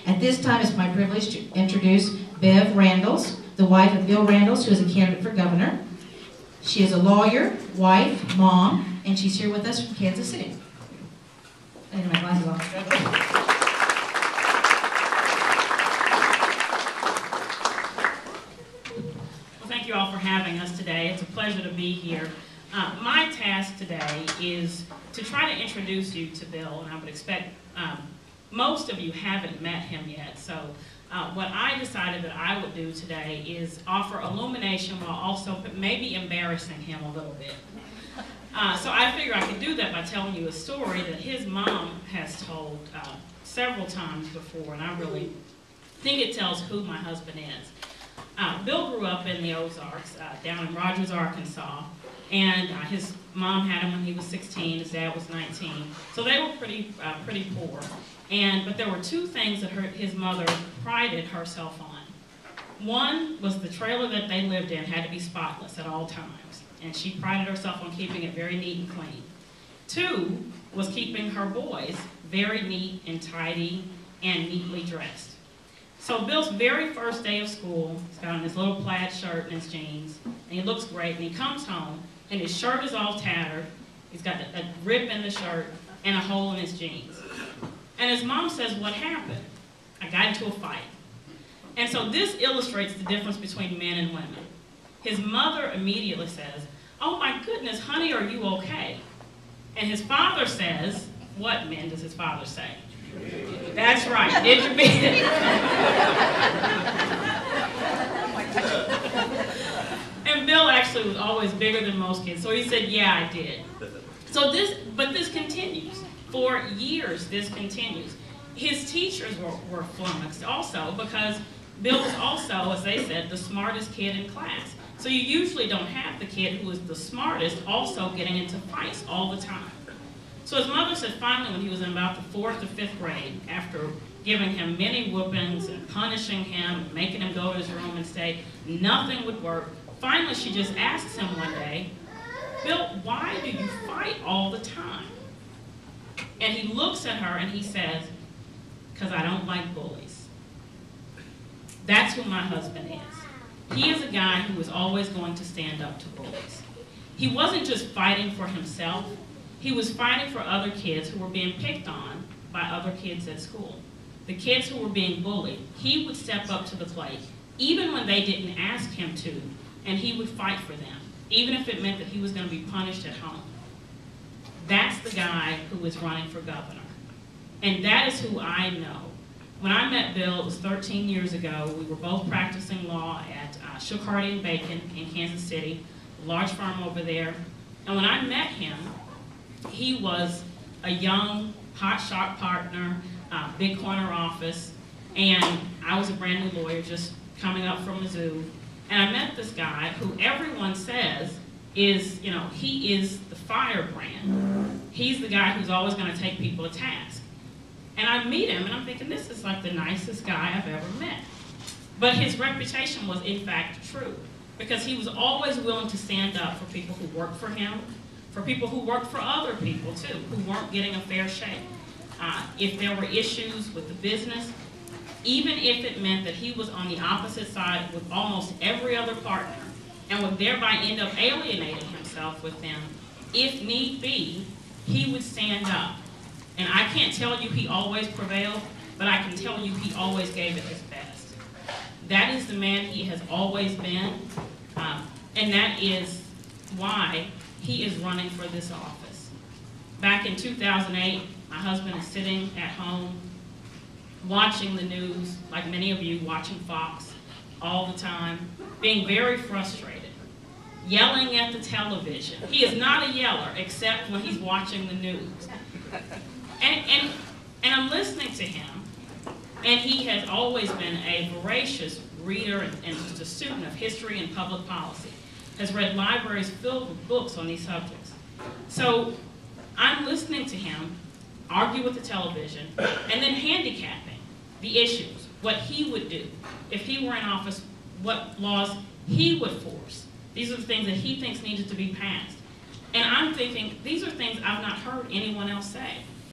At this time, it's my privilege to introduce Bev Randles, the wife of Bill Randles, who is a candidate for governor. She is a lawyer, wife, mom, and she's here with us from Kansas City. I need my glasses on. Well, thank you all for having us today. It's a pleasure to be here. My task today is to try to introduce you to Bill, and I would expect most of you haven't met him yet. So what I decided that I would do today is offer illumination while also maybe embarrassing him a little bit. So I figure I could do that by telling you a story that his mom has told several times before, and I really think it tells who my husband is. Bill grew up in the Ozarks, down in Rogers, Arkansas, and his mom had him when he was 16, his dad was 19, so they were pretty poor. But there were two things that his mother prided herself on. One was the trailer that they lived in had to be spotless at all times, and she prided herself on keeping it very neat and clean. Two was keeping her boys very neat and tidy and neatly dressed. So Bill's very first day of school, he's got on his little plaid shirt and his jeans, and he looks great, and he comes home, and his shirt is all tattered, he's got a rip in the shirt, and a hole in his jeans. And his mom says, "What happened?" "I got into a fight." And so this illustrates the difference between men and women. His mother immediately says, "Oh my goodness, honey, are you okay?" And his father says, what men does his father say? That's right, did your bid. And Bill actually was always bigger than most kids, so he said, "Yeah, I did." So this continues. For years, this continues. His teachers were flummoxed also because Bill was also, as they said, the smartest kid in class. So you usually don't have the kid who is the smartest also getting into fights all the time. So his mother said finally when he was in about the 4th or 5th grade, after giving him many whoopings and punishing him, making him go to his room and stay, nothing would work. Finally, she just asks him one day, "Bill, why do you fight all the time?" And he looks at her and he says, "Because I don't like bullies." That's who my husband is. He is a guy who is always going to stand up to bullies. He wasn't just fighting for himself, he was fighting for other kids who were being picked on by other kids at school. The kids who were being bullied, he would step up to the plate, even when they didn't ask him to, and he would fight for them, even if it meant that he was going to be punished at home. That's the guy who is running for governor. And that is who I know. When I met Bill, it was 13 years ago. We were both practicing law at Shook, Hardy & Bacon in Kansas City, a large firm over there. And when I met him, he was a young, hotshot partner, big corner office, and I was a brand new lawyer just coming up from Mizzou. And I met this guy who everyone says is, he is the firebrand. He's the guy who's always going to take people to task. And I meet him, and I'm thinking, this is like the nicest guy I've ever met. But his reputation was, in fact, true, because he was always willing to stand up for people who worked for him, for people who worked for other people, too, who weren't getting a fair shake. If there were issues with the business, even if it meant that he was on the opposite side with almost every other partner, and would thereby end up alienating himself with them, if need be, he would stand up. And I can't tell you he always prevailed, but I can tell you he always gave it his best. That is the man he has always been, and that is why he is running for this office. Back in 2008, my husband is sitting at home watching the news, like many of you, watching Fox all the time, being very frustrated, yelling at the television. He is not a yeller except when he's watching the news. And I'm listening to him, and he has always been a voracious reader and just a student of history and public policy, has read libraries filled with books on these subjects. So I'm listening to him argue with the television and then handicapping the issues, what he would do if he were in office, what laws he would force. These are the things that he thinks needed to be passed. And I'm thinking, these are things I've not heard anyone else say.